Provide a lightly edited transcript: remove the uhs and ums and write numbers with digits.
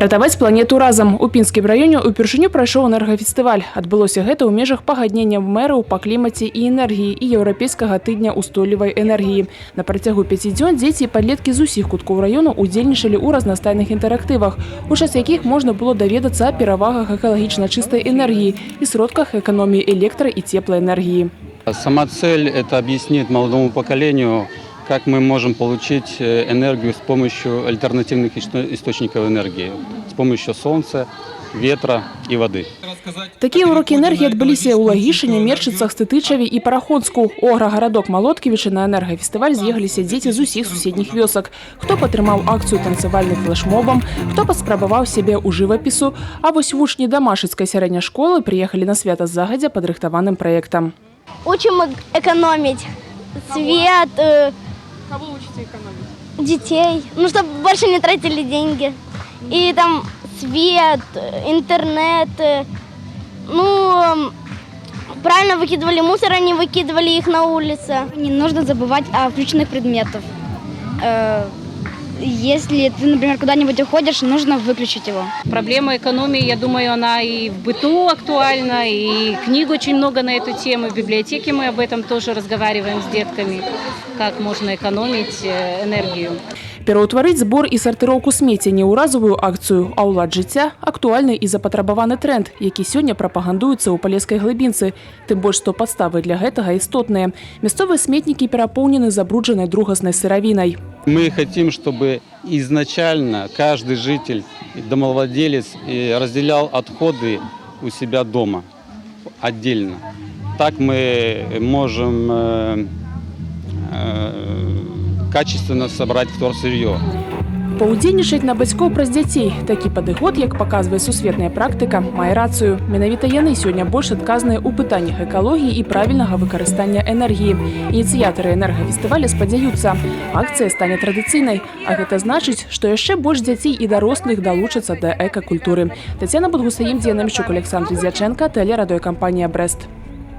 Ратаваць планету разам. У Пінскім раёне упершыню прайшоў энергафестываль. Адбылося гэта ў межах пагаднення мэраў па клімаце і энергіі і еўрапейскага тыдня устойлівай энергіі. На працягу 5 дзён дзеці і падлеткі з усіх куткоў раёну удзельнічалі ў разнастайных інтэрактывах, у час якіх можна было даведацца о перавагах экалагічна чыстай энергіі і сродках эканоміі электро- и теплоэнергии. Сама цель – это объяснить молодому поколению, как мы можем получить энергию с помощью альтернативных источников энергии, с помощью солнца, ветра и воды. Такие уроки энергии адбыліся ў Лагішыне, Мерчыцах, Стытычаве і Параходску. У аграгарадок Малоткевіча на энергафестываль з'ехаліся дзеці з усіх суседніх вёсак. Хто падтрымаў акцыю танцавальным флешмобам, хто паспрабаваў сябе ў жывапісу, а вось вучні Дамашыцкай сярэдняй школы прыехалі на свята загадзя падрыхтаваным праектам. Учим экономить свет. Кого учите экономить? Детей. Ну, чтобы больше не тратили деньги. И там свет, интернет. Ну, правильно выкидывали мусор, а не выкидывали их на улице. Не нужно забывать о включенных предметах. Если ты, например, куда-нибудь уходишь, нужно выключить его. Проблема экономии, я думаю, она и в быту актуальна, и книг очень много на эту тему. В библиотеке мы об этом тоже разговариваем с детками, как можно экономить энергию. Пераўтварыць збор і сартыроўку смецця не ў разовую акцыю, а ў лад жыцця – актуальны і запатрабаваны тренд, які сёння прапагандуецца ў палескай глыбінцы. Тым больш, што падставы для гэтага істотныя. Мясцовыя сметнікі перапоўнены забруджанай другаснай сыравінай. Мы хотим, чтобы изначально каждый житель, домовладелец разделял отходы у себя дома отдельно. Так мы можем качественно собрать вторсырье. Паўдзельнічаць на бацькоў праз дзяцей. Такі падыход, як паказвае сусветная практыка, мае рацыю. Менавіта яны сёння больш адказныя ў пытаннях экалогіі і правільнага выкарыстання энергіі. Ініцыятары энергафестываля спадзяюцца, акцыя стане традыцыйнай, а гэта значыць, што яшчэ больш дзяцей і дарослых далучацца да экакультуры. Тацяна Будгусаім, Дзена Мічук, Александр Дзячэнка, тэлерадыёкампанія «Брэст».